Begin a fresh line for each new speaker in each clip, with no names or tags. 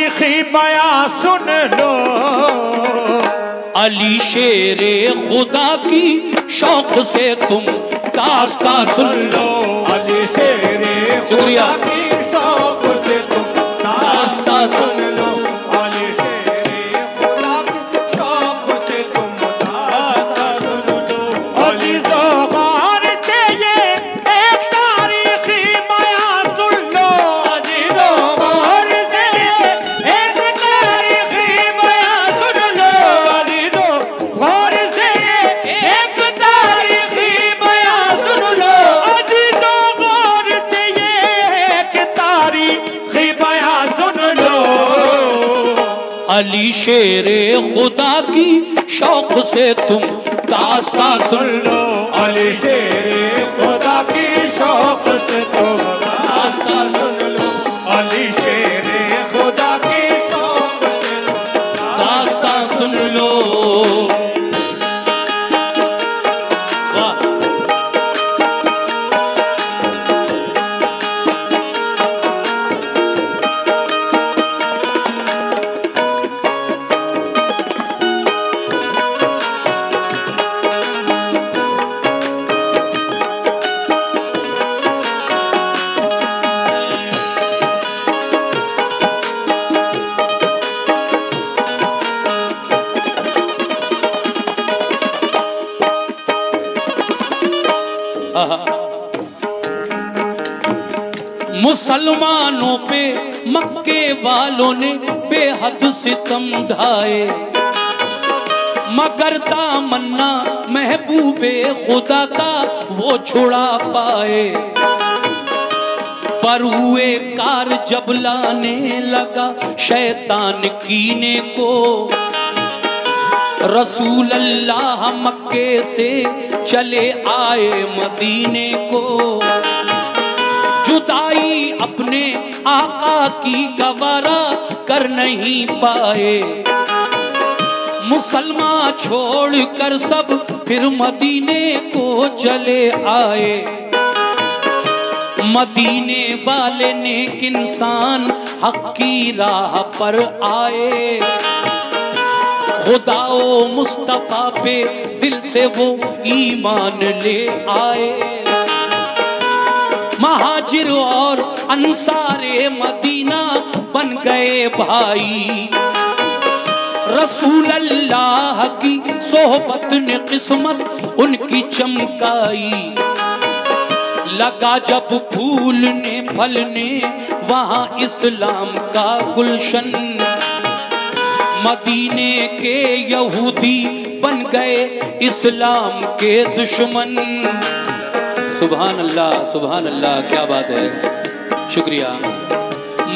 तारीखी बयां सुन लो।
अली शेरे खुदा की शौक से तुम दास्तां सुन लो।
अली शेरे
शुक्रिया
की शौक से तुम दास्तां सुन लो। अली शेरे खुदा की शौक से तुम दास्तां सुन लो। अली ज़ोगार से ये एक तारीखी बयां सुन लो। अली ज़ोगार से ये एक तारीखी बयां सुन लो। अली ज़ोगार से ये एक तारीखी बयां सुन लो। अली ज़ोगार से ये एक तारीखी बयां सुन लो।
अली शेरे खुदा की शौक से तुम दास्तां सुन लो।
अली शेरे खुदा की शौक से तुम दास्तां सुन लो। अली शेरे खुदा की शौक से तुम
दास्तां सुन लो। वाह मुसलमानों पे मक्के वालों ने बेहद सितम ढाए, मगर दामन्ना महबूबे खुदा का वो छुड़ा पाए। पर हुए कार जब लाने लगा शैतान कीने को, रसूल अल्लाह मक्के से चले आए मदीने को। जुदाई अपने आका की गवारा कर नहीं पाए, मुसलमान छोड़कर सब फिर मदीने को चले आए। मदीने वाले नेक इंसान हक की राह पर आए, खुदाओ मुस्तफा पे दिल से वो ईमान ले आए। महाजिर और अंसारे मदीना बन गए भाई, रसूल अल्लाह की सोहबत ने किस्मत उनकी चमकाई। लगा जब फूलने फलने वहाँ इस्लाम का गुलशन, मदीने के यहूदी बन गए इस्लाम के दुश्मन। सुभान अल्लाह, क्या बात है, शुक्रिया।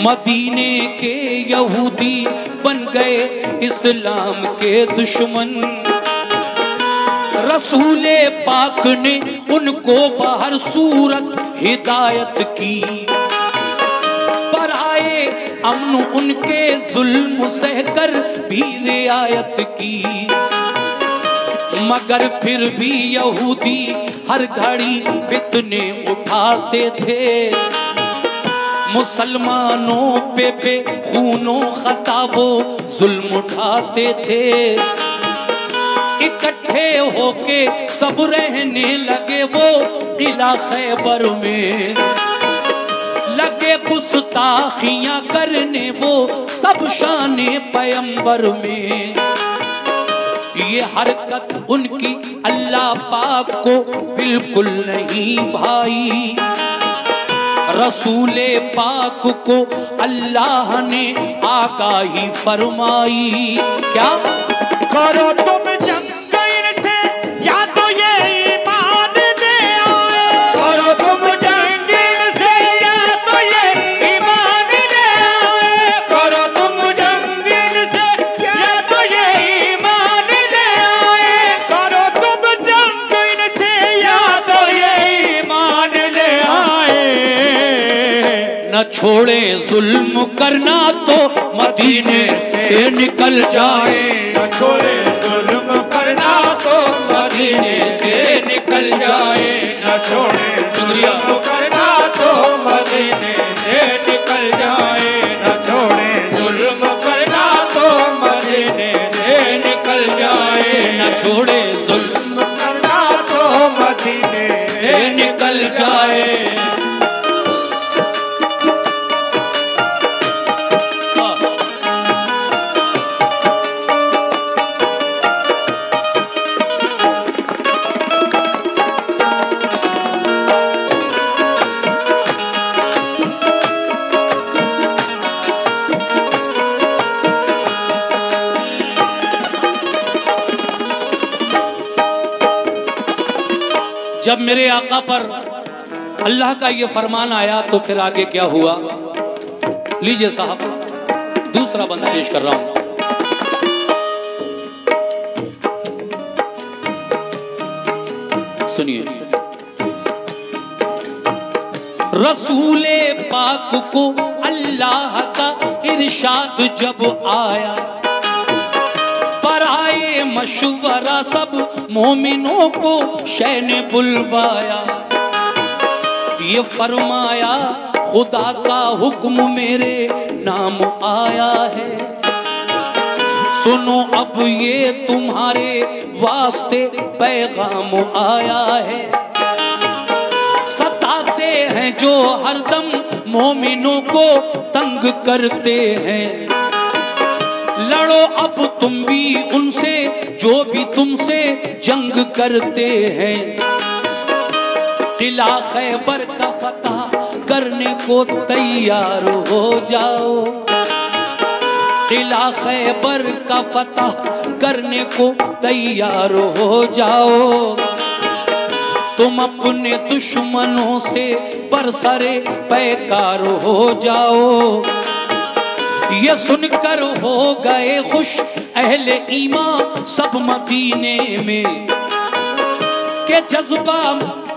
मदीने के यहूदी बन गए इस्लाम के दुश्मन, रसूले पाक ने उनको बाहर सूरत हिदायत की। पर आए अमन उनके जुल्म सहकर भी रियायत की, मगर फिर भी यहूदी हर घड़ी फितने उठाते थे। मुसलमानों पे खूनो खता वो जुल्म उठाते थे। इकट्ठे होके सब रहने लगे वो किला खैबर में, लगे गुस्ताखियां करने वो सब शाने पैगंबर में। ये हरकत उनकी अल्लाह पाक को बिल्कुल नहीं भाई, रसूले पाक को अल्लाह ने आगाही फरमाई। क्या
करो तुम जंग इनसे या तो ये ईमान ले आए। करो तुम जंग इनसे या तो ये ईमान ले आए। करो तुम जंग इनसे या तो ये ईमान ले आए। करो तुम जंग इनसे या तो ये ईमान ले आए।
न छोड़े जुल्म करना तो मदीने से निकल जाए,
न छोड़े जुल्म करना तो मदीने से निकल जाए। न छोड़े जुल्म करना तो मदीने से निकल जाए। न छोड़े जुल्म
जाए। जब मेरे आका पर अल्लाह का ये फरमान आया तो फिर आगे क्या हुआ? लीजिए साहब, दूसरा बंद पेश कर रहा हूं। सुनिए, रसूले पाक को अल्लाह का इरशाद जब आया, पर आए मशवरा सब मोमिनों को शह ने बुलवाया। ये फरमाया खुदा का हुक्म मेरे नाम आया है, सुनो अब ये तुम्हारे वास्ते पैगाम आया है। सताते हैं जो हरदम मोमिनों को तंग करते हैं, लड़ो अब तुम भी उनसे जो भी तुमसे जंग करते हैं। किला खैबर का फतह करने को तैयार हो जाओ, किला खैबर का फतह करने को तैयार हो जाओ। तुम अपने दुश्मनों से बरसरे पैकार हो जाओ। ये सुनकर हो गए खुश अहले ईमान सब मदीने में, के जज्बा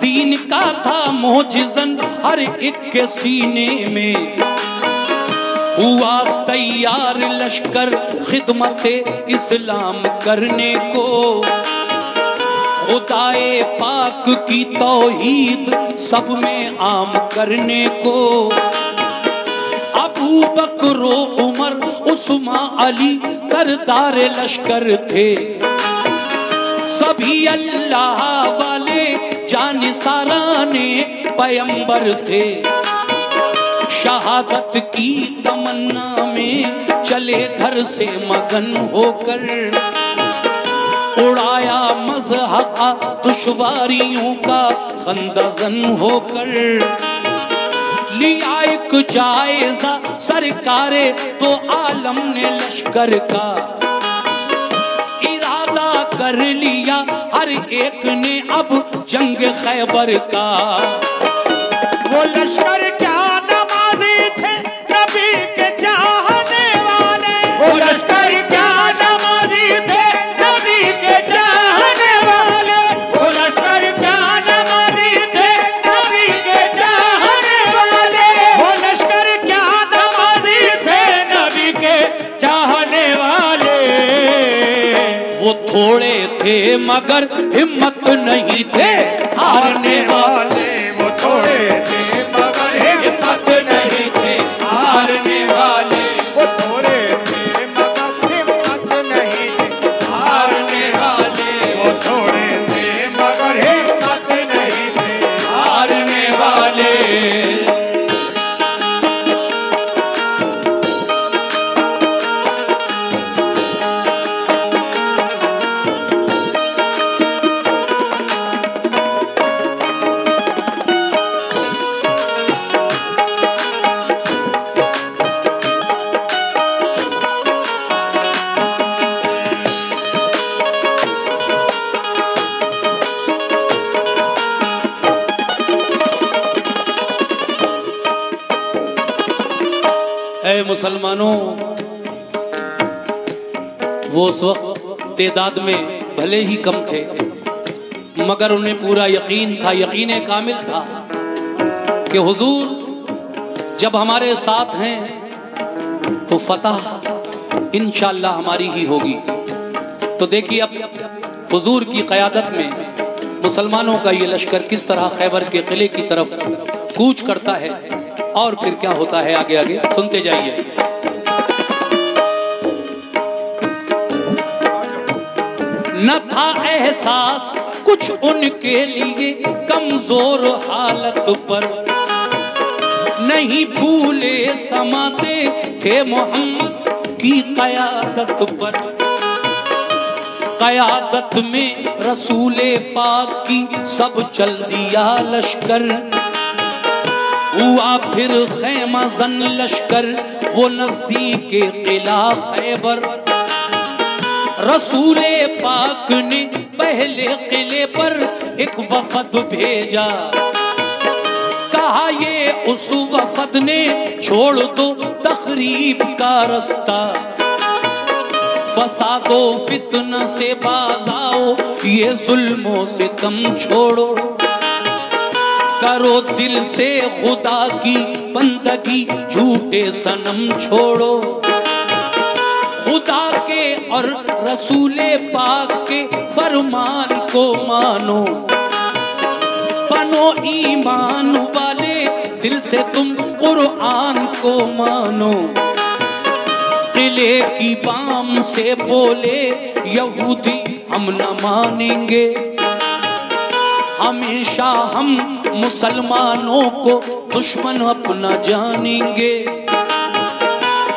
दीन का था मोजिज़न हर एक के सीने में। हुआ तैयार लश्कर खिदमत इस्लाम करने को, खुदाए पाक की तौहीद सब में आम करने को। अबू बकर उमर उस्मान अली सरदार लश्कर थे, सभी अल्लाह वाले जानिसाराने पैगंबर थे। शहादत की तमन्ना में चले घर से मगन होकर, उड़ाया मज़हक़ा दुश्वारियों का खंदज़न होकर। लिया एक जायजा सरकारे तो आलम ने लश्कर का, इरादा कर लिया हर एक ने अब जंग खैबर का।
वो लश्कर क्या नमाज़ी थे नबी के चाहने वाले, वो लश्कर क्या नमाज़ी थे नबी के चाहने वाले, वो लश्कर क्या नमाज़ी थे नबी के चाहने वाले, वो लश्कर क्या नमाज़ी थे नबी के चाहने वाले।
वो थोड़े थे मगर हिम्मत नहीं थे हारने वाले,
वो थोड़े थे मगर हिम्मत नहीं थे हारने वाले, वो थोड़े थे मगर हिम्मत नहीं थे हारने वाले, वो थोड़े थे मगर हिम्मत नहीं थे
हारने वाले। ऐ मुसलमानों, वो उस वक्त तादाद में भले ही कम थे मगर उन्हें पूरा यकीन था, यकीन कामिल था कि हुजूर जब हमारे साथ हैं तो फतह इंशाअल्लाह हमारी ही होगी। तो देखिए अब हुजूर की क़यादत में मुसलमानों का ये लश्कर किस तरह खैबर के किले की तरफ कूच करता है और फिर क्या होता है आगे आगे सुनते जाइए। न था एहसास कुछ उनके लिए कमजोर हालत पर नहीं भूले समाते थे मोहम्मद की क़यादत पर। क़यादत में रसूले पाक की सब चल दिया लश्कर, हुआ फिर खैमा जन लश्कर वो नजदीक किला खैबर। रसूले पाक ने पहले किले पर एक वफद भेजा, कहा ये उस वफद ने छोड़ दो तखरीब का रास्ता, फसादो फितना से बाज आओ, ये जुल्मों से तुम छोड़ो, करो दिल से खुदा की बंदगी, झूठे सनम छोड़ो। खुदा के और रसूले पाक के फरमान को मानो, बनो ईमान वाले, दिल से तुम कुरान को मानो। किले की बाम से बोले यहूदी हम न मानेंगे, हमेशा हम मुसलमानों को दुश्मन अपना जानेंगे।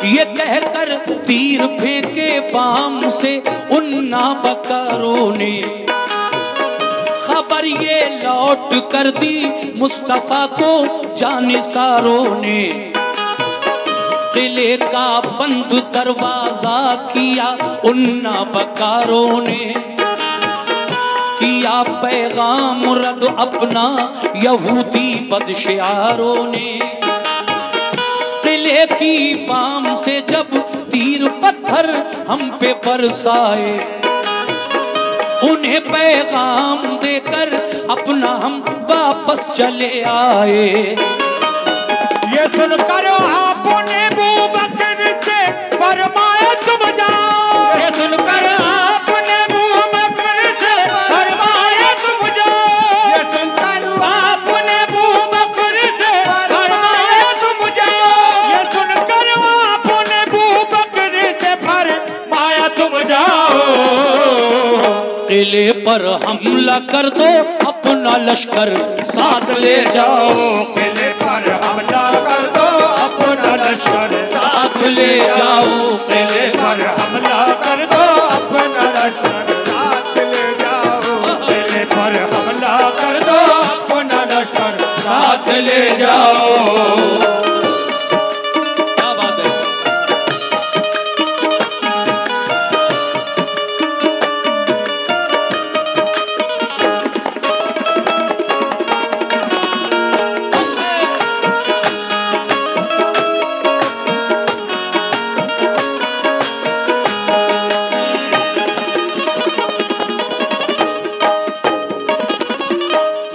ये कहकर तीर फेंके बाम से उन नाबकारों ने, खबर ये लौट कर दी मुस्तफा को जानिसारों ने। किले का बंद दरवाजा किया उन नाबकारों ने, किया पैगाम रद्द अपना यहूदी बदशियारों ने। किले की बाम से जब तीर पत्थर हम पे बरसाए, उन्हें पैगाम देकर अपना हम वापस चले आए।
ये सुनकर आपने अबू बकर से फरमाया तुम जाओ, ये सुनकर आपने अबू बकर से फरमाया तुम जाओ, ये सुनकर आपने अबू बकर से फरमाया तुम जाओ, ये सुनकर आपने अबू बकर से फरमाया तुम जाओ।
किले पर हमला कर दो अपना लश्कर साथ ले जाओ,
किले पर हमला कर दो अपना लश्कर
साथ ले जाओ।
किले पर हमला कर दो अपना लश्कर साथ ले जाओ, किले पर हमला कर दो अपना लश्कर साथ ले जाओ।
क्या बात है।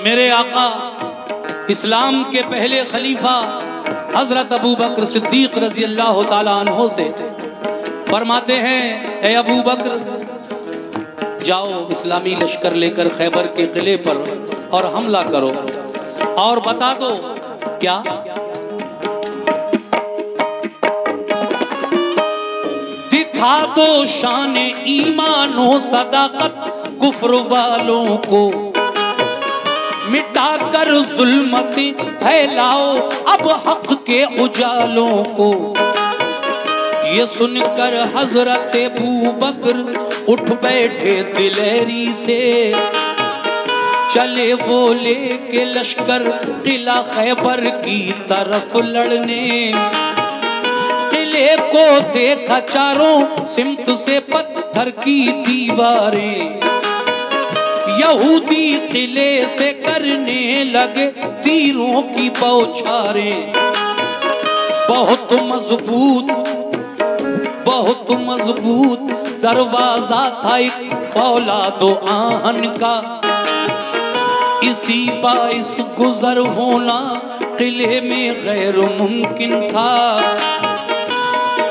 मेरे आका इस्लाम के पहले खलीफा हजरत अबू बकर सिद्दीक रजी अल्लाह ताला अन्हो से फरमाते हैं, ए अबू बकर जाओ इस्लामी लश्कर लेकर खैबर के किले पर और हमला करो और बता दो क्या दिखा दो शान ईमान हो सदाकत कुफ्र वालों को, मिटाकर जुल्मती फैलाओ अब हक के उजालों को। ये सुनकर हजरत अबू बकर उठ बैठे दिलेरी से, चले वो लेके लश्कर किला खैबर की तरफ लड़ने। किले को देखा चारों सिमत से पत्थर की दीवारें, यहूदी किले से करने लगे तीरों की बौछारें। बहुत मजबूत दरवाजा था एक फौलादो आहन का, इसी बाइस गुजर होना किले में गैर मुमकिन था।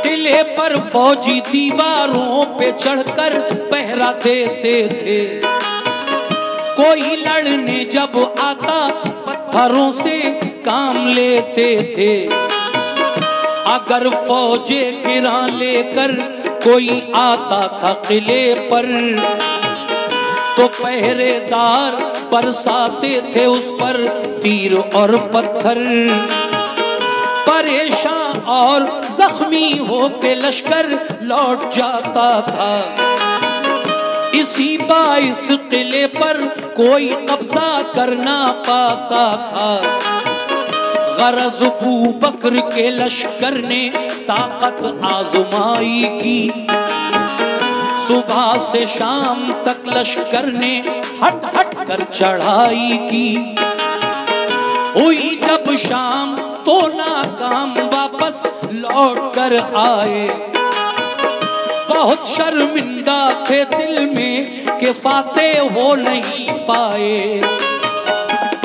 किले पर फौजी दीवारों पे चढ़कर पहरा देते थे, कोई लड़ने जब आता पत्थरों से काम लेते थे। अगर फौजे गिरा लेकर कोई आता था किले पर, तो पहरेदार बरसाते थे उस पर तीर और पत्थर। परेशान और जख्मी होके लश्कर लौट जाता था। इसी बाइस किले पर कोई कब्जा कर ना पाता था। गरज अबू बकर के लश्कर ने ताकत आजमाई की। सुबह से शाम तक लश्कर ने हट हट कर चढ़ाई की। हुई जब शाम तो नाकाम वापस लौट कर आए। बहुत शर्मिंदा थे दिल में कि फातेह हो नहीं पाए।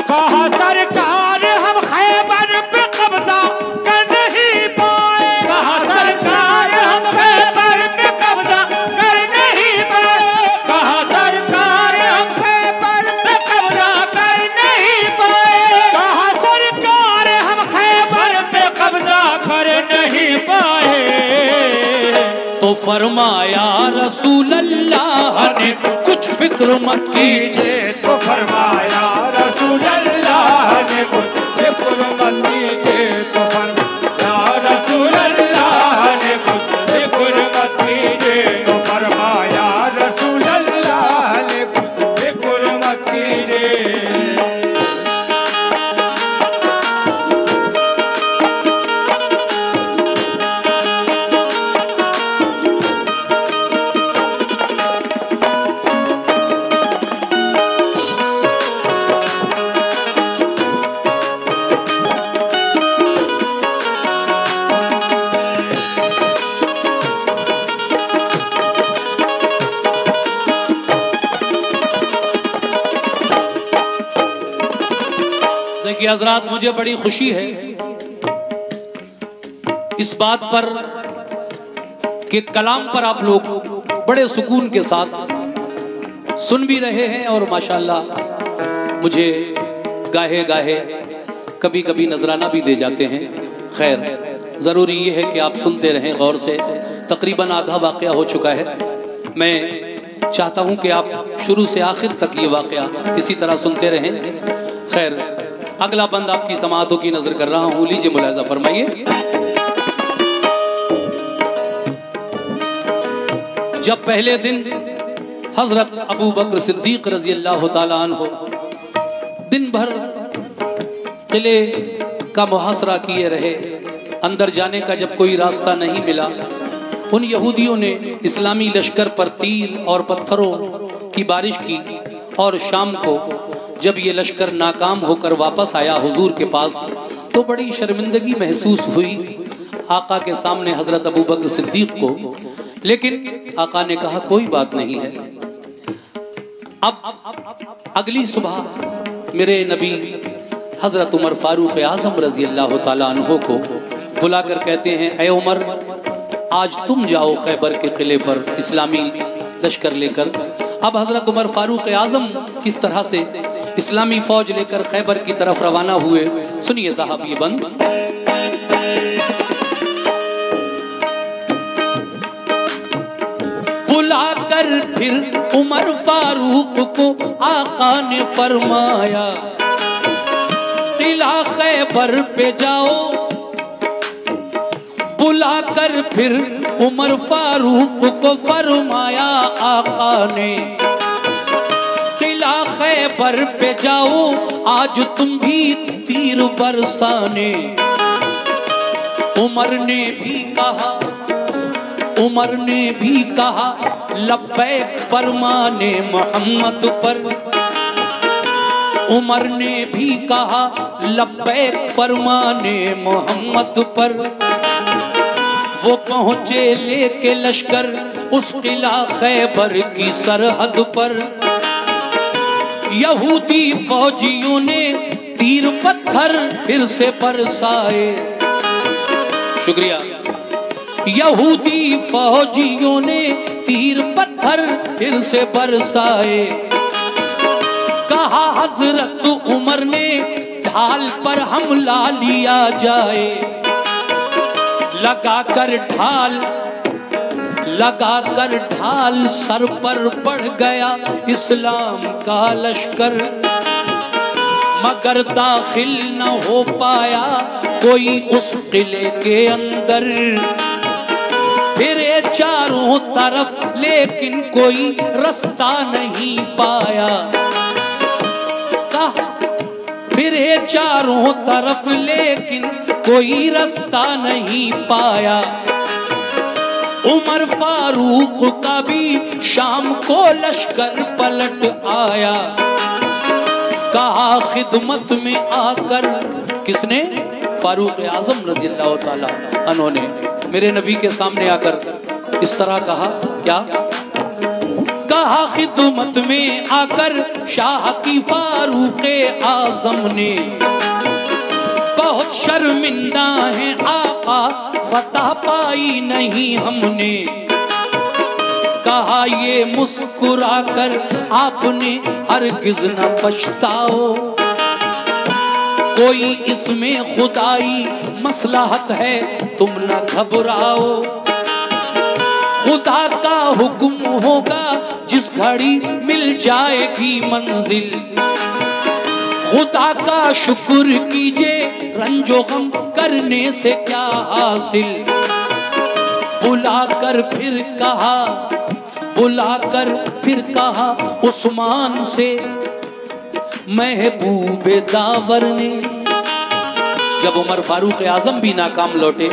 कहा सरकार हम खैबर पे कब्जा कर नहीं पाए। कहा सरकार हम खैबर पे कब्जा कर नहीं पाए। कहा सरकार हम खैबर पे कब्जा कर नहीं पाए। कहा सरकार हम खैबर पे कब्जा कर नहीं पाए।
तो फरमाया रसूल अल्लाह ने कुछ फिक्र मत कीजिए।
तो फरमाया रसूल अल्लाह ने कुछ फिक्र मत कीजिए। तो फरमाया रसूल अल्लाह ने कुछ फिक्र मत कीजिए। तो फरमाया रसूल अल्लाह ने कुछ फिक्र मत कीजिए।
देखिए हजरात, मुझे बड़ी खुशी है इस बात पर कि कलाम पर आप लोग बड़े सुकून के साथ सुन भी रहे हैं और माशाल्लाह मुझे गाहे गाहे कभी कभी नजराना भी दे जाते हैं। खैर, ज़रूरी ये है कि आप सुनते रहें गौर से। तकरीबन आधा वाक़या हो चुका है। मैं चाहता हूँ कि आप शुरू से आखिर तक ये वाक़या इसी तरह सुनते रहें। खैर, अगला बंद आपकी समाअतों की नजर कर रहा हूँ, लीजिए मुलाहिज़ा फरमाइए। जब पहले दिन हजरत अबू बकर सिद्दीक रजी अल्लाह ताला अन्हु दिन भर किले का मुहासरा किए रहे, अंदर जाने का जब कोई रास्ता नहीं मिला, उन यहूदियों ने इस्लामी लश्कर पर तीर और पत्थरों की बारिश की। और शाम को जब ये लश्कर नाकाम होकर वापस आया हुजूर के पास, तो बड़ी शर्मिंदगी महसूस हुई आका के सामने हजरत अबू बकर सिद्दीक को। लेकिन आका ने कहा कोई बात नहीं है। अब अगली सुबह मेरे नबी हजरत उमर फारूक आजम रजी अल्लाह ताला अन्हो को बुलाकर कहते हैं, ऐ उमर, आज तुम जाओ खैबर के किले पर इस्लामी लश्कर लेकर। अब हजरत उमर फारूक आजम किस तरह से इस्लामी फौज लेकर खैबर की तरफ रवाना हुए, सुनिए साहब ये बंद। बुलाकर फिर उमर फारूक को आका ने फरमाया, किला खैबर पे जाओ। बुलाकर फिर उमर फारूक को फरमाया आका ने, किला खैबर पे जाओ, आज तुम भी तीर बरसाने। उमर ने भी कहा, उमर ने भी कहा, लब्बैक फरमाने मोहम्मद पर। उमर ने भी कहा, लब्बैक फरमाने मोहम्मद पर। वो पहुंचे लेके लश्कर उस किला खैबर की सरहद पर। यहूदी फौजियों ने तीर पत्थर फिर से बरसाए। शुक्रिया। यहूदी फौजियों ने तीर पत्थर फिर से बरसाए। कहा हजरत उमर ने ढाल पर हमला लिया जाए। लगाकर ढाल लगा कर ढाल सर पर बढ़ गया इस्लाम का लश्कर, मगर दाखिल न हो पाया कोई उस किले के अंदर। फिरे चारों तरफ लेकिन कोई रास्ता नहीं पाया, फिरे चारों तरफ लेकिन कोई रास्ता नहीं पाया। उमर फारूक का भी शाम को लश्कर पलट आया, कहा खिदमत में आकर, किसने? फारूक आजम रज़ी अल्लाह ताला अन्हु ने मेरे नबी के सामने आकर इस तरह कहा, क्या कहा? खिदमत में आकर शाह की फारूक आजम ने, बहुत शर्मिंदा है आका फतह पाई नहीं हमने। कहा ये मुस्कुरा कर आपने हरगिज न पछताओ, कोई इसमें खुदाई मसलहत है तुम न घबराओ। खुदा का हुक्म होगा जिस घड़ी मिल जाएगी मंजिल, खुदा का शुक्र कीजिए रंजो गम करने से क्या हासिल। बुलाकर फिर कहा उस्मान से महबूबे दावर ने, जब उमर फारूक आजम भी नाकाम लौटे,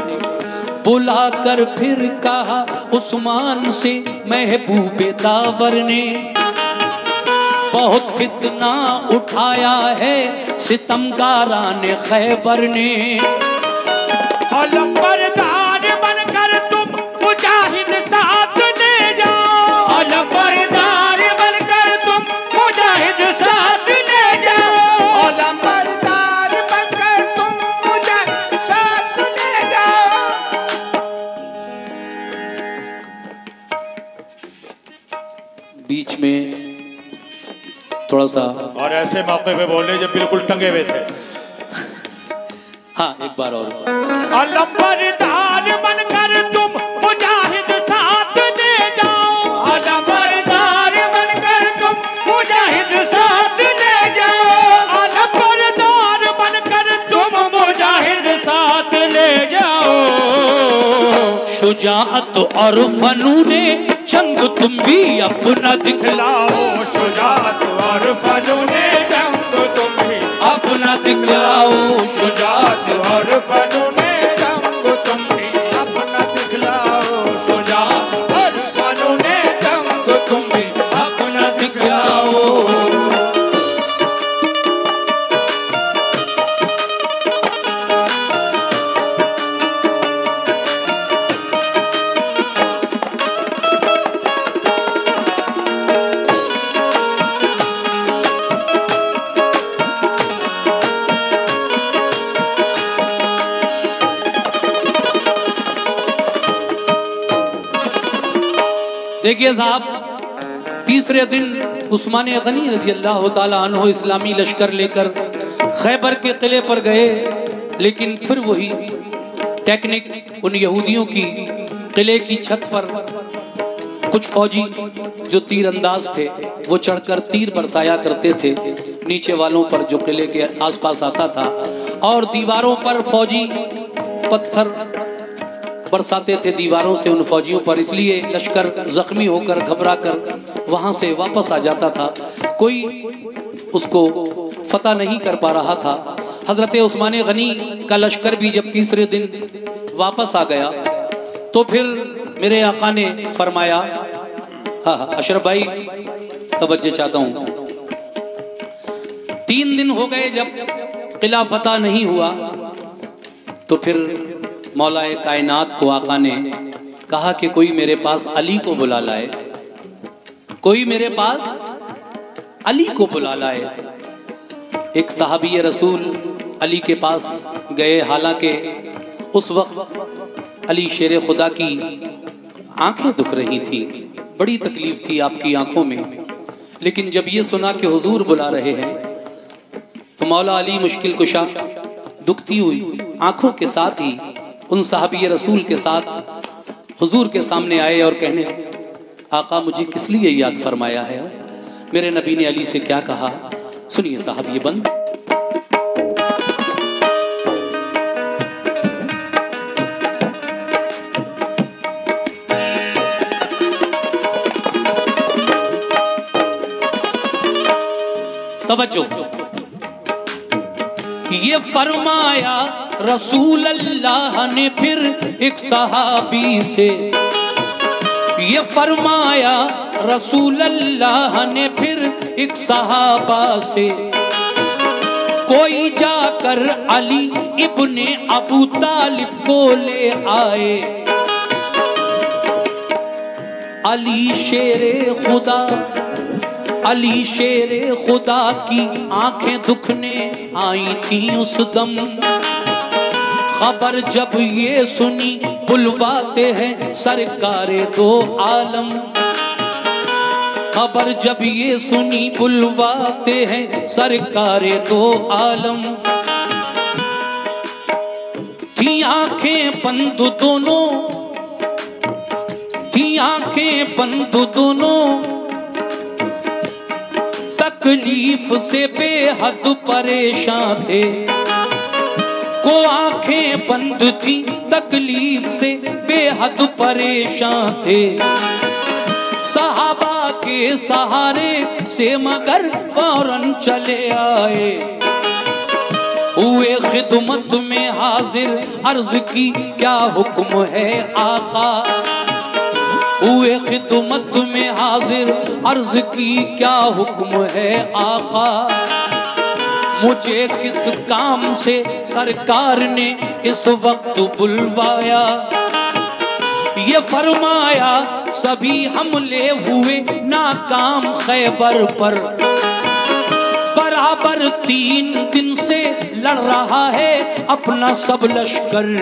बुलाकर फिर कहा उस्मान से महबूबे दावर ने, बहुत फितना उठाया है सितमगारान खैबर ने।
अलंबरदार बनकर तुम मुजाहिद साथ ले जाओ, अलंबरदार बनकर तुम मुजाहिद साथ ले जाओ, अलंबरदार बनकर तुम मुजाहिद साथ ले जाओ।
बीच में थोड़ा सा,
और ऐसे मौके पे बोले जब बिल्कुल टंगे हुए थे।
हाँ एक बार और,
अलंबरदार बनकर तुम मुजाहिद साथ ले जाओ, अलंबरदार बनकर तुम मुजाहिद साथ ले जाओ, अलंबरदार बनकर तुम मुजाहिद साथ ले जाओ।
शुजाअत और फनूने जंग तुम भी अपना दिखलाओ,
शुजाअत और फनूने जंग तुम भी
अपना दिखलाओ,
शुजाअत और फनूने जंग तुम भी अपना दिखलाओ, शुजाअत और फनूने जंग तुम भी
अपना दिखलाओ। देखिए साहब, तीसरे दिन उस्मान गनी रज़ी अल्लाह ताला अन्हु इस्लामी लश्कर लेकर खैबर के किले पर गए, लेकिन फिर वही टेक्निक उन यहूदियों की, किले की छत पर कुछ फौजी जो तीर अंदाज थे वो चढ़कर तीर बरसाया करते थे नीचे वालों पर जो किले के आसपास आता था, और दीवारों पर फौजी पत्थर बरसाते थे दीवारों से उन फौजियों पर, इसलिए लश्कर जख्मी होकर घबरा कर वहां से वापस आ जाता था, कोई उसको फतह नहीं कर पा रहा था। हजरत उस्मान गनी का लश्कर भी जब तीसरे दिन वापस आ गया तो फिर मेरे आका ने फरमाया, हाँ अशरफ भाई तवज्जो चाहता हूँ, 3 दिन हो गए जब किला फतह नहीं हुआ, तो फिर मौलाए कायनात को आका ने कहा कि कोई मेरे पास अली को बुला लाए, कोई मेरे पास अली को बुला लाए। एक सहाबी रसूल अली के पास गए, हालांकि उस वक्त अली शेर खुदा की आंखें दुख रही थी, बड़ी तकलीफ थी आपकी आंखों में, लेकिन जब ये सुना कि हुजूर बुला रहे हैं तो मौला अली मुश्किल कुशा दुखती हुई आंखों के साथ ही उन सहाबी रसूल के साथ हुजूर के सामने आए और कहने, आका मुझे किस लिए याद फरमाया है? मेरे नबी ने अली से क्या कहा? सुनिए साहब ये बंद। तवज्जो, ये फरमाया रसूल अल्लाह ने फिर एक सहाबी से, ये फरमाया रसूल अल्लाह ने फिर एक सहाबा से, कोई जाकर अली इब्ने अबू तालिब को ले आए। अली शेरे खुदा, अली शेरे खुदा की आंखें दुखने आई थी उस दम। खबर जब ये सुनी बुलवाते हैं सरकारे दो आलम। खबर जब ये सुनी बुलवाते हैं सरकारे दो आलम। थी आंखें बंद दोनों, थी आंखें बंद दोनों, तकलीफ से बेहद परेशान थे। को आंखें बंद थी, तकलीफ से बेहद परेशान थे। सहाबा के सहारे से मगर फौरन चले आए। हुए खिदमत में हाजिर, अर्ज की क्या हुक्म है आका। हुए खिदमत में हाजिर, अर्ज की क्या हुक्म है आका। मुझे किस काम से सरकार ने इस वक्त बुलवाया। ये फरमाया सभी हमले हुए नाकाम खैबर पर। बराबर 3 दिन से लड़ रहा है अपना सब लश्कर।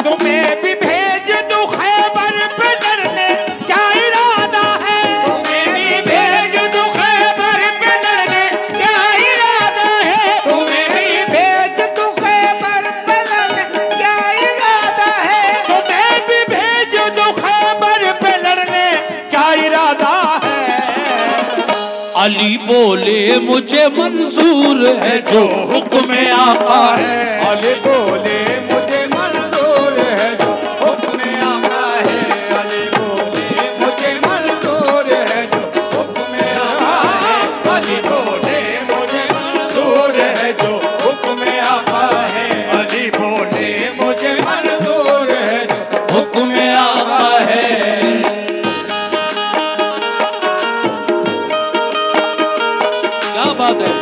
तुम्हें भी भेज दूं खैबर पे लड़ने, क्या इरादा है। तुम्हें भी भेज दूं खैबर पे लड़ने, क्या इरादा है। तुम्हें भी भेज दूं खैबर पे लड़ने, क्या इरादा है। तुम्हें भी भेज दूं खैबर पे लड़ने, क्या इरादा है।
अली बोले मुझे मंजूर है जो हुक्म आका है।
अली बोले मुझे मंजूर है जो हुक्म आका है। अली बोले मुझे मंजूर है जो हुक्म आका है। अली बोले मुझे मंजूर है जो हुक्म आका है। अली बोले मुझे मंजूर है जो
हुक्म आका है। क्या बात है।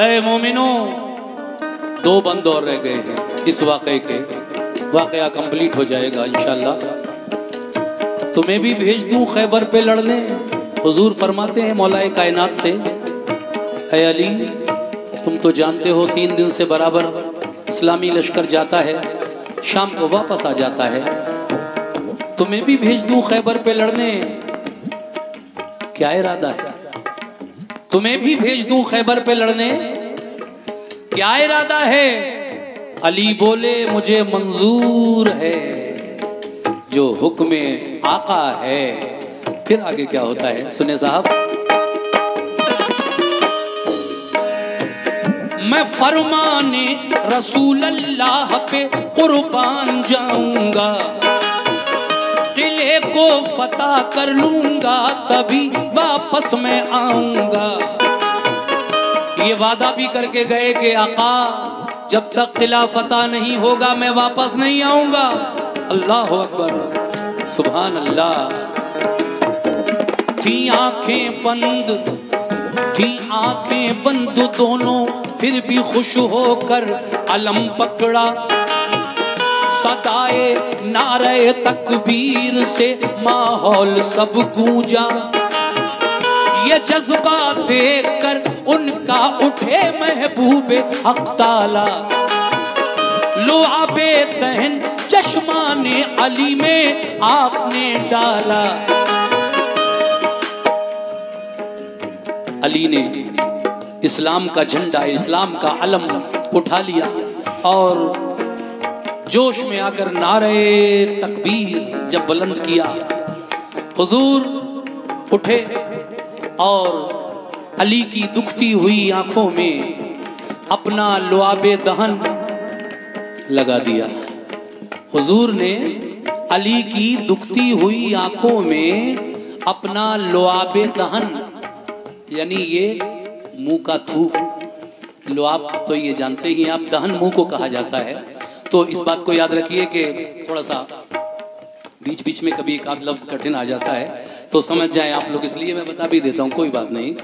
ऐ मोमिनो, 2 बंद और रह गए हैं इस वाक़े के। वाक़या कंप्लीट हो जाएगा इंशाल्लाह। तुम्हें भी भेज दूं खैबर पे लड़ने। हुजूर फरमाते हैं मौलाए कायनात से, ऐ अली तुम तो जानते हो 3 दिन से बराबर इस्लामी लश्कर जाता है, शाम को वापस आ जाता है। तुम्हें भी भेज दूं खैबर पे लड़ने, क्या इरादा है। तुम्हें भी भेज दूं खैबर पे लड़ने, क्या इरादा है। अली बोले मुझे मंजूर है जो हुक्म आका है। फिर आगे क्या होता है सुने साहब। मैं फरमाने रसूल अल्लाह पे कुर्बान जाऊंगा। किले को फतह कर लूंगा तभी वापस मैं आऊंगा। ये वादा भी करके गए कि आका जब तक किला फतह नहीं होगा मैं वापस नहीं आऊंगा। अल्लाह अकबर, सुभान अल्लाह। थी आंखें बंद, थी आंखें बंद दोनों, फिर भी खुश होकर अलम पकड़ा। सदाए नारे तकबीर से माहौल सब गूंजा। ये जज्बा देखकर उनका उठे महबूबे हक ताला। लुआबे दहन चश्माने अली में आपने डाला। अली ने इस्लाम का झंडा, इस्लाम का अलम उठा लिया और जोश में आकर नारे तकबीर जब बुलंद किया, हुजूर उठे और अली की दुखती हुई आंखों में अपना लुआबे दहन लगा दिया। हुजूर ने अली की दुखती हुई आंखों में अपना लुआबे दहन, यानी ये मुंह का थूक, लुआब तो ये जानते ही आप, दहन मुंह को कहा जाता है। तो इस बात को याद रखिए कि थोड़ा सा बीच बीच में कभी एक आध लफ्ज कठिन आ जाता है तो समझ जाएं आप लोग, इसलिए मैं बता भी देता हूँ, कोई बात नहीं।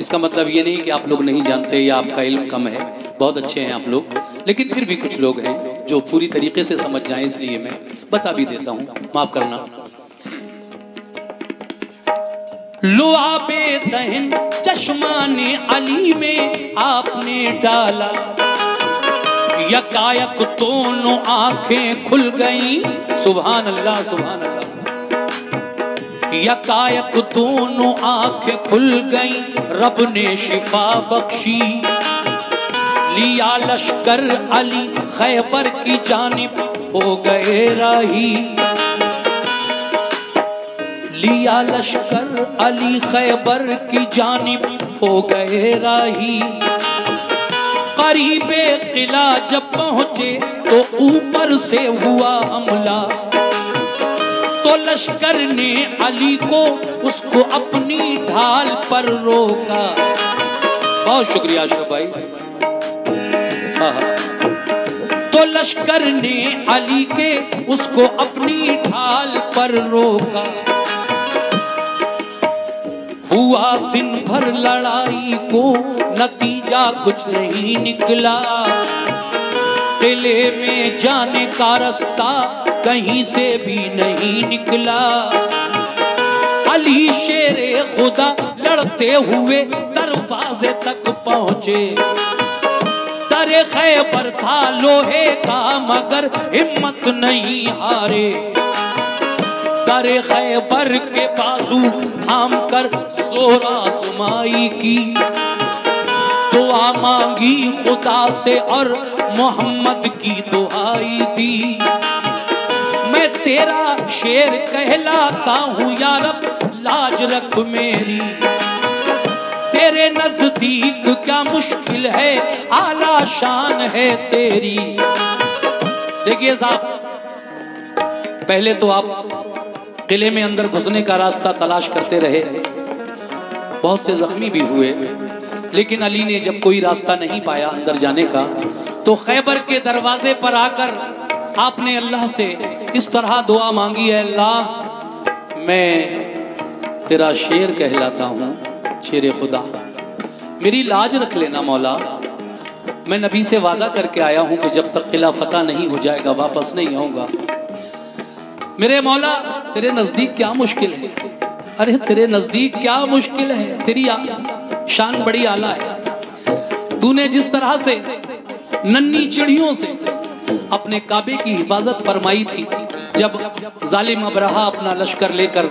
इसका मतलब ये नहीं कि आप लोग नहीं जानते या आपका इल्म कम है, बहुत अच्छे हैं आप लोग, लेकिन फिर भी कुछ लोग हैं जो पूरी तरीके से समझ जाएं, इसलिए मैं बता भी देता हूँ, माफ करना। लुआबे दहन चश्माने अली में आपने डाला। यकायक दोनों आंखें खुल गई, सुभान अल्लाह सुभान अल्लाह। यकायक दोनों आंखें खुल गई, रब ने शिफा बख्शी। लिया लश्कर अली खैबर की जानिब हो गए राही। लिया लश्कर अली खैबर की जानिब हो गए राही। करीबे किला जब पहुंचे तो ऊपर से हुआ हमला। तो लश्कर ने अली को उसको अपनी ढाल पर रोका। बहुत शुक्रिया अशरफ भाई। तो लश्कर ने अली के उसको अपनी ढाल पर रोका। हुआ दिन भर लड़ाई को नतीजा कुछ नहीं निकला। किले में जाने का रास्ता कहीं से भी नहीं निकला। अली शेरे खुदा लड़ते हुए दरवाजे तक पहुंचे। दरे खैबर था लोहे का मगर हिम्मत नहीं हारे। दरे खैबर के बाजू थाम कर सोरा सुमाई की। दुआ मांगी खुदा से और मोहम्मद की दुआई दी। मैं तेरा शेर कहलाता हूँ या रब, लाज रख मेरी। तेरे नजदीक क्या मुश्किल है, आला शान है तेरी। देखिए साहब, पहले तो आप किले में अंदर घुसने का रास्ता तलाश करते रहे, बहुत से जख्मी भी हुए, लेकिन अली ने जब कोई रास्ता नहीं पाया अंदर जाने का, तो खैबर के दरवाजे पर आकर आपने अल्लाह से इस तरह दुआ मांगी है, अल्लाह मैं तेरा शेर कहलाता हूँ, शेर खुदा, मेरी लाज रख लेना मौला। मैं नबी से वादा करके आया हूँ कि जब तक किला फतह नहीं हो जाएगा वापस नहीं आऊँगा। मेरे मौला तेरे नज़दीक क्या मुश्किल है, अरे तेरे नज़दीक क्या मुश्किल है, तेरी शान बड़ी आला है। तूने जिस तरह से नन्ही चिड़ियों से अपने काबे की हिफाजत फरमाई थी, जब जालिम अबरहा अपना लश्कर लेकर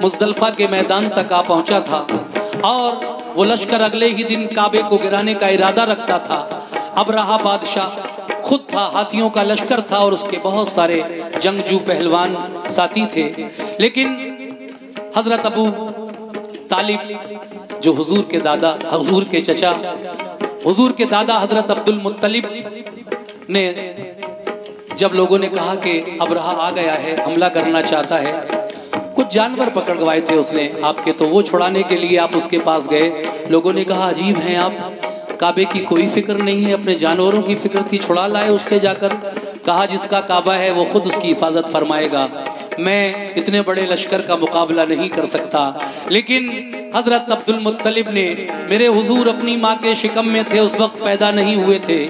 मुज़दलिफा के मैदान तक आ पहुंचा था और वो लश्कर अगले ही दिन काबे को गिराने का इरादा रखता था। अबरहा बादशाह खुद था, हाथियों का लश्कर था और उसके बहुत सारे जंगजू पहलवान साथी थे, लेकिन हजरत अबू तालिब जो हुजूर के दादा, हुजूर के चचा, हुजूर के दादा हजरत अब्दुल मुत्तलिब ने जब लोगों ने कहा कि अबरहा आ गया है, हमला करना चाहता है, कुछ जानवर पकड़वाए थे उसने आपके, तो वो छुड़ाने के लिए आप उसके पास गए। लोगों ने कहा अजीब हैं आप, काबे की कोई फिक्र नहीं है, अपने जानवरों की फिक्र थी, छुड़ा लाए उससे जाकर। कहा जिसका काबा है वो खुद उसकी हिफाजत फरमाएगा, मैं इतने बड़े लश्कर का मुकाबला नहीं कर सकता। लेकिन हजरत अब्दुल मुत्तलिब ने, मेरे हुजूर अपनी माँ के शिकम में थे, उस वक्त पैदा नहीं हुए थे,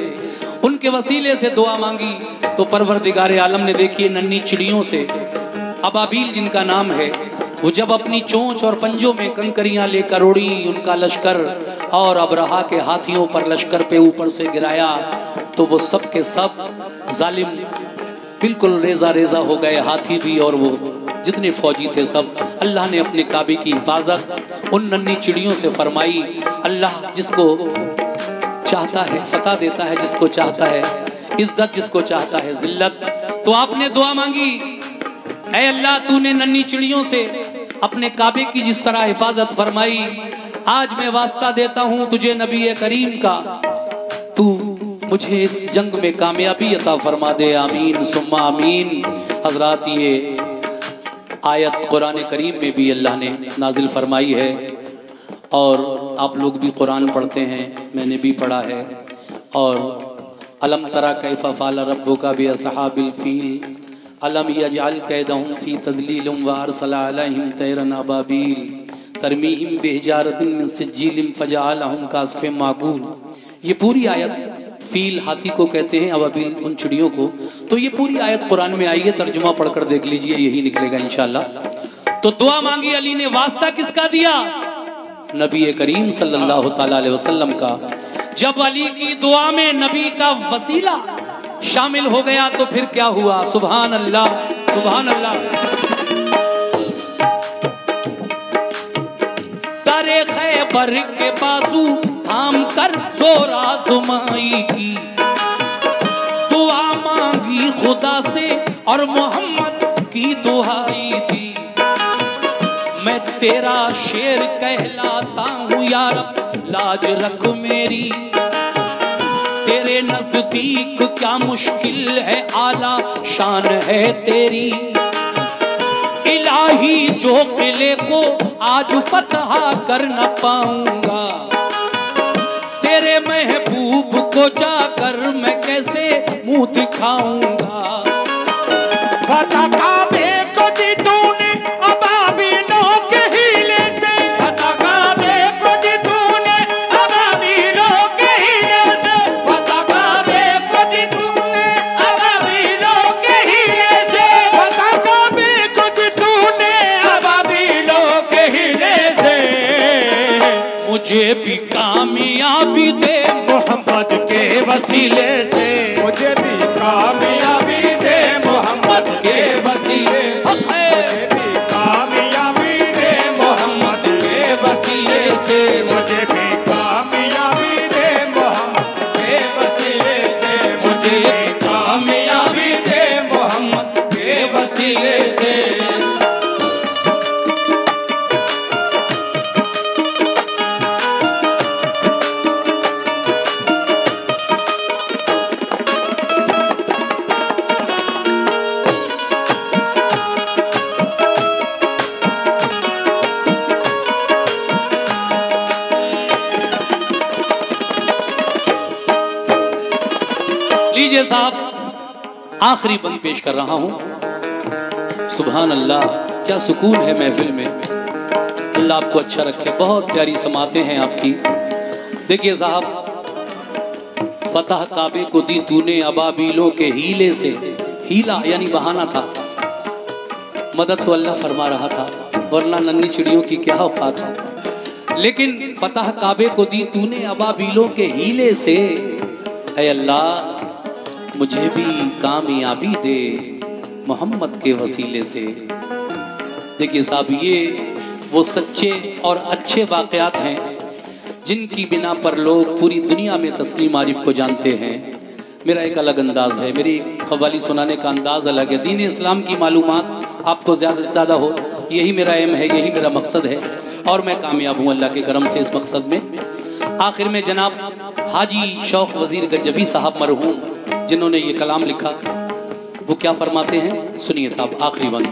उनके वसीले से दुआ मांगी तो परवरदिगार आलम ने देखिए नन्ही चिड़ियों से, अबाबील जिनका नाम है, वो जब अपनी चोंच और पंजों में कंकरियां लेकर उड़ी, उनका लश्कर और अबरहा के हाथियों पर लश्कर पे ऊपर से गिराया, तो वो सब के सब जालिम बिल्कुल रेजा रेजा हो गए, हाथी भी और वो जितने फौजी थे सब। अल्लाह ने अपने काबे की हिफाजत उन नन्ही चिड़ियों से फरमाई। अल्लाह जिसको चाहता है फतह देता है, जिसको चाहता है इज्जत, जिसको चाहता है जिल्लत। तो आपने दुआ मांगी, ऐ अल्लाह तूने नन्ही चिड़ियों से अपने काबे की जिस तरह हिफाजत फरमाई, आज मैं वास्ता देता हूँ तुझे नबी करीम का, तू मुझे इस जंग में कामयाबी अता फरमा दे। आमीन सुम्मा आमीन। हजरात, ये आयत कुरान करीम में भी अल्लाह ने नाजिल फरमाई है और आप लोग भी कुरान पढ़ते हैं, मैंने भी पढ़ा है। और अलम तरा कैफ़ा फ़अल रब्बुका बिअस्हाबिल फ़ील अलम यजअल कैदहुम फ़ी तदलील व अरसल अलैहिम तैरन अबाबील तरमीहिम बिहिजारतिन मिन सिज्जील फजअलहुम कास्फ़िन माकूल। ये पूरी आयत, फ़ील हाथी को कहते हैं, अबाबील उन चिड़ियों को। तो ये पूरी आयत कुरान में आई है, तर्जुमा पढ़कर देख लीजिए, यही निकलेगा इंशाअल्लाह। तो दुआ मांगी, अली ने वास्ता किसका दिया? नबी करीम सल्लल्लाहु ताला अलैहि वसल्लम का। जब अली की दुआ में नबी का वसीला शामिल हो गया तो फिर क्या हुआ? सुभान अल्लाह, सुभान अल्लाह। दरे खैबर के बाजू थाम कर जोर आज़माई की, दुआ मांगी खुदा से और मोहम्मद की दुहाई दी। मैं तेरा शेर कहलाता हूँ या रब, लाज रख मेरी, तेरे नजदीक क्या मुश्किल है, आला शान है तेरी। इलाही जो किले को आज फतह कर न पाऊंगा, तेरे महबूब को जाकर मैं कैसे मुंह दिखाऊंगा।
फतह काबे को दी तूने अबाबीलों के हीले से, फतह काबे को दी तूने अबाबीलों के हीले से, फतह काबे को दी तूने अबाबीलों के हीले से, फतह काबे को दी तूने अबाबीलों के हीले से।
मुझे भी कामयाबी दे
मोहम्मद के वसीले से, मुझे भी कामयाबी दे मोहम्मद के वसीले, मुझे भी कामयाबी दे मोहम्मद के वसीले से, मुझे भी कामयाबी दे मोहम्मद के वसीले से, मुझे भी कामयाबी दे मोहम्मद के वसीले से।
लीजिए साहब, आखिरी बंद पेश कर रहा हूं। सुभान अल्लाह, क्या सुकून है महफिल में। अल्लाह आपको अच्छा रखे, बहुत प्यारी समातें हैं आपकी। देखिए साहब, फतह काबे को दी तूने अबाबीलों के हीले से। हीला यानी बहाना था, मदद तो अल्लाह फरमा रहा था, वरना नन्ही चिड़ियों की क्या औकात है। लेकिन फतह काबे को दी तूने अबाबीलों के हीले से। ऐ अल्लाह मुझे भी कामयाबी दे मोहम्मद के वसीले से। देखिए साहब, ये वो सच्चे और अच्छे वाक़यात हैं जिनकी बिना पर लोग पूरी दुनिया में तस्लीम आरिफ को जानते हैं। मेरा एक अलग अंदाज़ है, मेरी क़व्वाली सुनाने का अंदाज़ अलग है। दीन इस्लाम की मालूमात आपको ज़्यादा से ज़्यादा हो, यही मेरा एम है, यही मेरा मकसद है और मैं कामयाब हूँ अल्लाह के करम से इस मकसद में। आखिर में जनाब हाजी शौक वज़ीर गंजवी साहब मरहूम, जिन्होंने ये कलाम लिखा, वो क्या फरमाते हैं, सुनिए साहब। आखिरी बंद,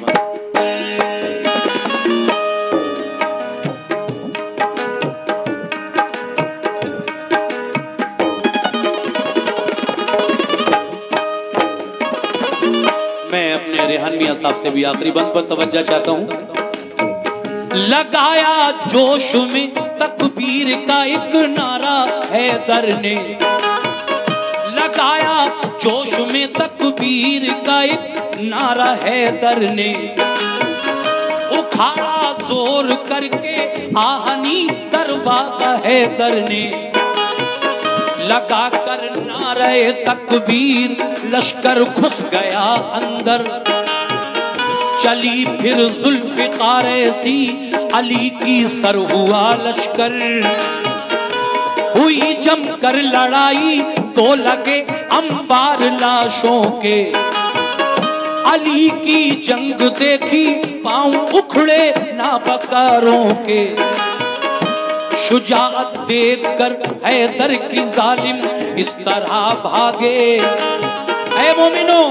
मैं अपने रेहान मियां साहब से भी आखिरी बंद पर तवज्जो चाहता हूं। लगाया जोश में तकबीर का एक नारा हैदर ने, लगाया जोश में तकबीर का एक नारा हैदर ने, उखाड़ा जोर करके आहनी दरवाजा हैदर ने, लगा कर नारे तकबीर लश्कर घुस गया अंदर। चली फिर जुल्फ़िकार सी अली की सर हुआ लश्कर। हुई जमकर लड़ाई तो लगे अंबार लाशों के। अली की जंग देखी पांव उखड़े नाबकारों के। शुजाअत देखकर हैदर की जालिम इस तरह भागे। ऐ मोमिनो,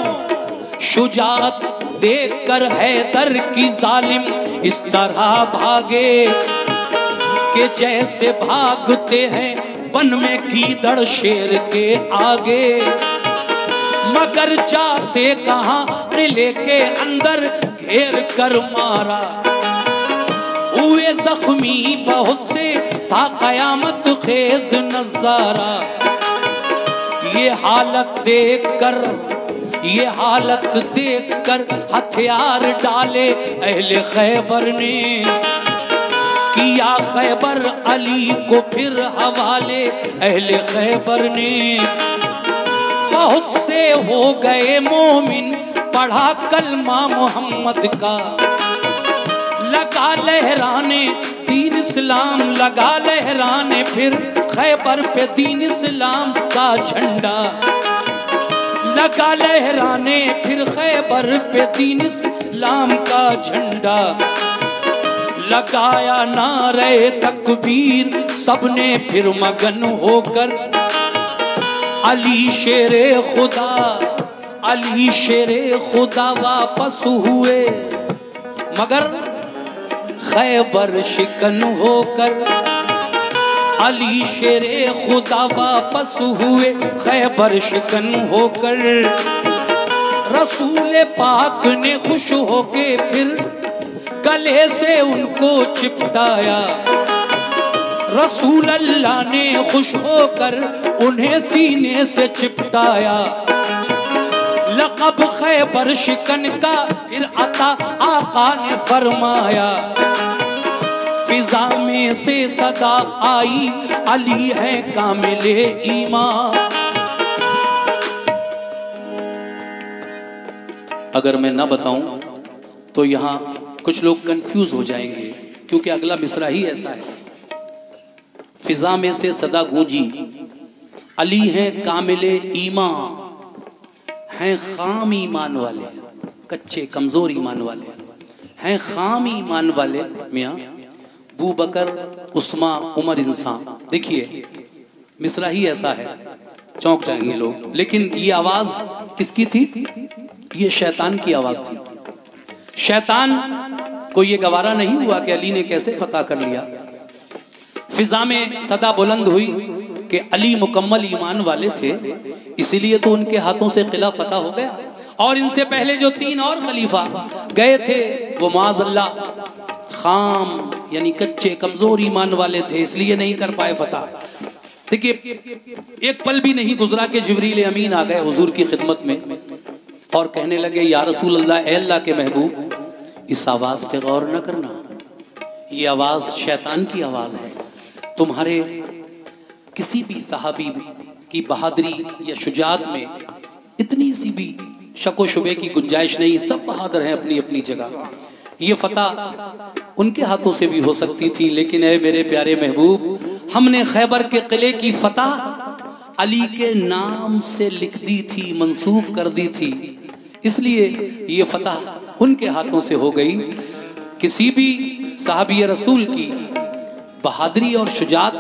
शुजाअत देखकर हैदर की जालिम इस तरह भागे कि जैसे भागते हैं वन में गीदड़ शेर के आगे। मगर जाते कहां किले के अंदर घेर कर मारा। हुए जख्मी बहुत से था कयामत खेज नजारा। ये हालत देखकर हथियार डाले अहले खैबर ने। किया खैबर अली को फिर हवाले अहले खैबर ने। बहुत से हो गए मोमिन पढ़ा कलमा मोहम्मद का। लगा लहराने दीन इस्लाम, लगा लहराने फिर खैबर पे दीन इस्लाम का झंडा। लगा लहराने फिर खैबर पे दीन इस्लाम का झंडा। लगाया नारे तकबीर सबने फिर मगन होकर। अली शेरे खुदा, अली शेरे खुदा वापस हुए मगर खैबर शिकन होकर। अली शेरे खुदा वापस हुए खैबर शिकन होकर। रसूल पाक ने खुश होके फिर गले से उनको चिपटाया। रसूल अल्लाह ने खुश होकर उन्हें सीने से चिपटाया। लक़ब खैबर शिकन का फिर अता आका ने फरमाया। फिजा में से सदा आई अली है कामिले ईमान। अगर मैं ना बताऊं तो यहाँ कुछ लोग कंफ्यूज हो जाएंगे, क्योंकि अगला मिसरा ही ऐसा है। फिजा में से सदा गूंजी अली हैं कामिले ईमान। हैं खाम ईमान वाले, कच्चे कमजोर ईमान वाले हैं। खाम ईमान वाले मियाँ अबू बकर उस्मा उमर इंसान। देखिए मिसरा ही ऐसा है, चौंक जाएंगे लोग। लेकिन ये आवाज किसकी थी? ये शैतान की आवाज थी। शैतान को ये गवारा नहीं हुआ कि अली ने कैसे फतह कर लिया। फिजा में सदा बुलंद हुई कि अली मुकम्मल ईमान वाले थे, इसीलिए तो उनके हाथों से किला फतह हो गया। और इनसे पहले जो 3 और खलीफा गए थे वो माज़अल्लाह खाम यानी कच्चे कमजोर ईमान वाले थे, इसलिए नहीं कर पाए फतह। देखिए एक पल भी नहीं गुजरा कि जिब्रील अमीन आ गए हुजूर की खिदमत में और कहने लगे, या रसूल अल्लाह, ए अल्लाह के महबूब, इस आवाज पे गौर न करना, ये आवाज शैतान की आवाज है। तुम्हारे किसी भी सहाबी की बहादुरी या शुजात में इतनी सी भी शक व शुबे की गुंजाइश नहीं, सब बहादुर हैं अपनी अपनी जगह। ये फतह उनके हाथों से भी हो सकती थी, लेकिन ऐ मेरे प्यारे महबूब, हमने खैबर के किले की फतह अली के नाम से लिख दी थी, मंसूब कर दी थी, इसलिए ये फतह उनके हाथों से हो गई। किसी भी सहाबी रसूल की बहादुरी और शुजात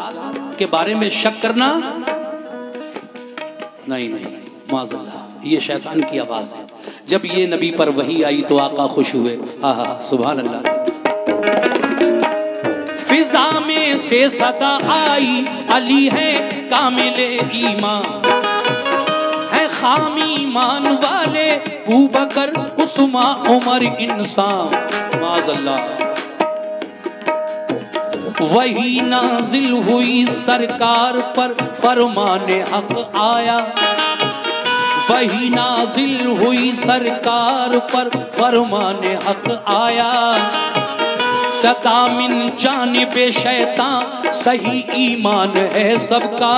के बारे में शक करना नहीं, माज़अल्लाह, ये शैतान की आवाज है। जब ये नबी पर वही आई तो आका खुश हुए। आहा सुभान अल्लाह। फिजा में से सदा आई अली है कामिले ईमान, है खाम ईमान वाले अबू बकर उस्मा उमर इंसान। माज़अल्लाह। वही नाजिल हुई सरकार पर फरमाने हक आया, वही नाजिल हुई सरकार पर फरमाने हक आया। सदा मिन जानिबे शैतान सही ईमान है सबका।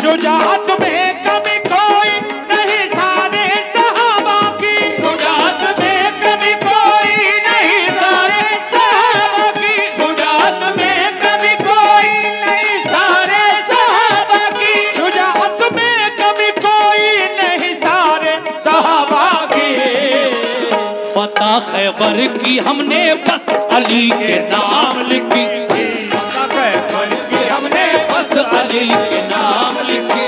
शुजाअत में कभी कोई नहीं सारे सहाबा की, शुजाअत में कभी कोई नहीं सारे सहाबा की, शुजाअत में कभी कोई नहीं सारे सहाबा की, शुजाअत में कभी कोई नहीं सारे सहाबा की।
फतह खैबर की हमने बस अली के नाम लिखी,
फतह खैबर की हमने
बस अली के नाम लिखी।